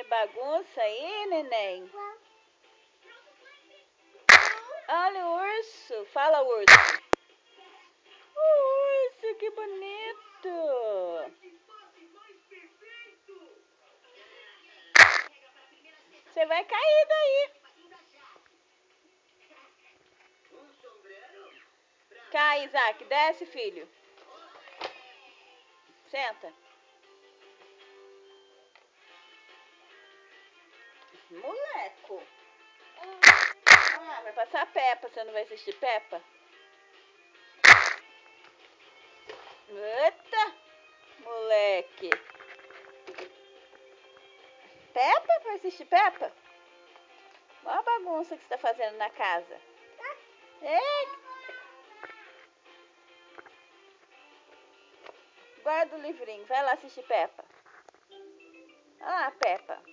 fazendo bagunça aí, neném? Olha o urso. Fala, urso. Urso, que bonito. Você vai cair daí. Cai, Isaac. Desce, filho. Senta. Moleco. Ah, vai passar Peppa. Você não vai assistir Peppa? Eita, moleque. Peppa? Vai assistir Peppa? Olha a bagunça que você tá fazendo na casa. Ei! Guarda o livrinho. Vai lá assistir Peppa. Olha lá, Peppa.